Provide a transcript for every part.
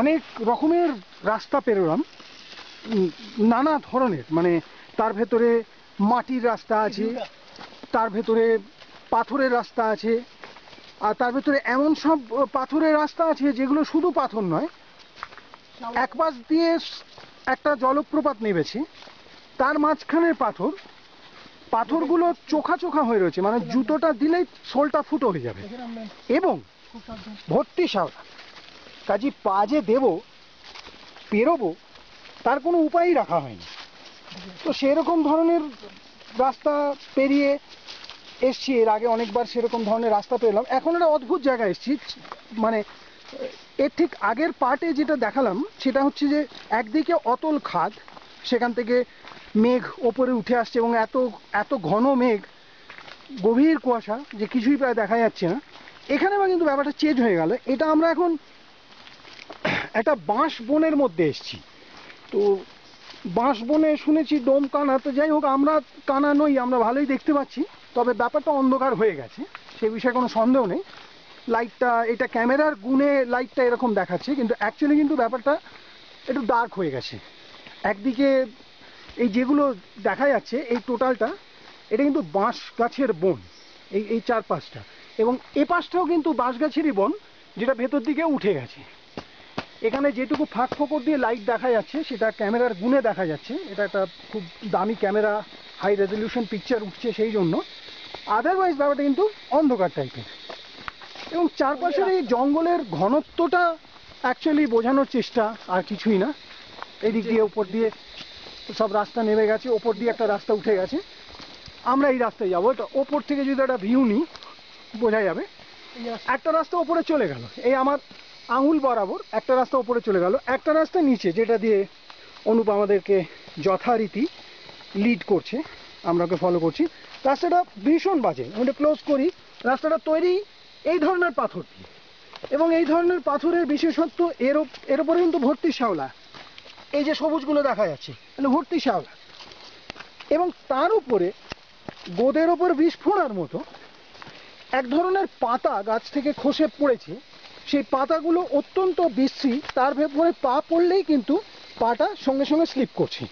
অনেক রকমের রাস্তা পেরোলাম, নানা ধরনের, মানে তার ভেতরে মাটির রাস্তা আছে, তার ভেতরে পাথরের রাস্তা আছে, আর তার ভেতরে এমন সব পাথরের রাস্তা আছে যেগুলো শুধু পাথর নয়, এক পাশ দিয়ে একটা জলপ্রপাত নেমেছে, তার মাঝখানের পাথরগুলো চোখা চোখা হয়ে রয়েছে, মানে জুতোটা দিলেই সোলটা ফুটো হয়ে যাবে, এবং ভর্তি শ্যাওলা। কাজে পা যে দেবো, পেরোবো, তার কোনো উপায়ই রাখা হয়নি। তো সেরকম ধরনের রাস্তা পেরিয়ে এসছি, এর আগে অনেকবার সেরকম ধরনের রাস্তা পেলাম। এখন একটা অদ্ভুত জায়গায় এসছি, মানে এর ঠিক আগের পার্টে যেটা দেখালাম সেটা হচ্ছে যে একদিকে অতল খাদ, সেখান থেকে মেঘ ওপরে উঠে আসছে, এবং এত এত ঘন মেঘ, গভীর কুয়াশা যে কিছুই প্রায় দেখা যাচ্ছে না। এখানে বা কিন্তু ব্যাপারটা চেঞ্জ হয়ে গেল, এটা আমরা এখন একটা বাঁশ বনের মধ্যে এসছি। তো বাঁশ বনে শুনেছি ডোম কানা, তো যাই হোক, আমরা কানা নই, আমরা ভালোই দেখতে পাচ্ছি, তবে ব্যাপারটা অন্ধকার হয়ে গেছে, সে বিষয়ে কোনো সন্দেহ নেই। লাইটটা, এটা ক্যামেরার গুণে লাইটটা এরকম দেখাচ্ছে, কিন্তু অ্যাকচুয়ালি কিন্তু ব্যাপারটা একটু ডার্ক হয়ে গেছে। একদিকে এই যেগুলো দেখা যাচ্ছে, এই টোটালটা, এটা কিন্তু বাঁশ গাছের বন, এই চারপাশটা, এবং এ পাশটাও কিন্তু বাঁশ গাছেরই বন, যেটা ভেতর দিকে উঠে গেছে। এখানে যেটুকু ফাঁক ফোকর দিয়ে লাইট দেখা যাচ্ছে সেটা ক্যামেরার গুণে দেখা যাচ্ছে, এটা একটা খুব দামি ক্যামেরা, হাই রেজলিউশন পিকচার উঠছে সেই জন্য। আদারওয়াইজ ব্যাপারটা কিন্তু অন্ধকার টাইপের, এবং চারপাশের এই জঙ্গলের ঘনত্বটা অ্যাকচুয়ালি বোঝানোর চেষ্টা, আর কিছুই না। এদিক দিয়ে ওপর দিয়ে সব রাস্তা নেমে গেছে, ওপর দিয়ে একটা রাস্তা উঠে গেছে, আমরা এই রাস্তায় যাবো। এটা ওপর থেকে যদি একটা ভিউ নিই বোঝা যাবে। একটা রাস্তা ওপরে চলে গেল, এই আমার আঙুল বরাবর একটা রাস্তা ওপরে চলে গেল, একটা রাস্তা নিচে, যেটা দিয়ে অনুপ আমাদেরকে যথারীতি লিড করছে, আমরা ওকে ফলো করছি। রাস্তাটা ভীষণ বাজে, আমি ক্লোজ করি। রাস্তাটা তৈরি এই ধরনের পাথর দিয়ে, এবং এই ধরনের পাথরের বিশেষত্ব এর উপরে কিন্তু ভর্তি শ্যাওলা, এই যে সবুজগুলো দেখা যাচ্ছে মানে ভর্তি শ্যাওলা, এবং তার উপরে গোদের ওপর বিষ ফোঁড়ার মতো এক ধরনের পাতা গাছ থেকে খসে পড়েছে। সেই পাতাগুলো অত্যন্ত বিশ্রী, তার ভেতরে পা পড়লেই কিন্তু পাটা সঙ্গে সঙ্গে স্লিপ করছে।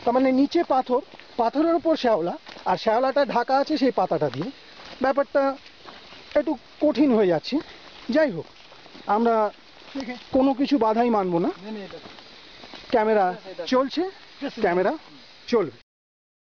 তার মানে নিচে পাথর, পাথরের ওপর শ্যাওলা, আর শ্যাওলাটা ঢাকা আছে সেই পাতাটা দিয়ে। ব্যাপারটা একটু কঠিন হয়ে যাচ্ছে। যাই হোক, আমরা কোনো কিছু বাধাই মানব না, ক্যামেরা চলছে, ক্যামেরা চলবে।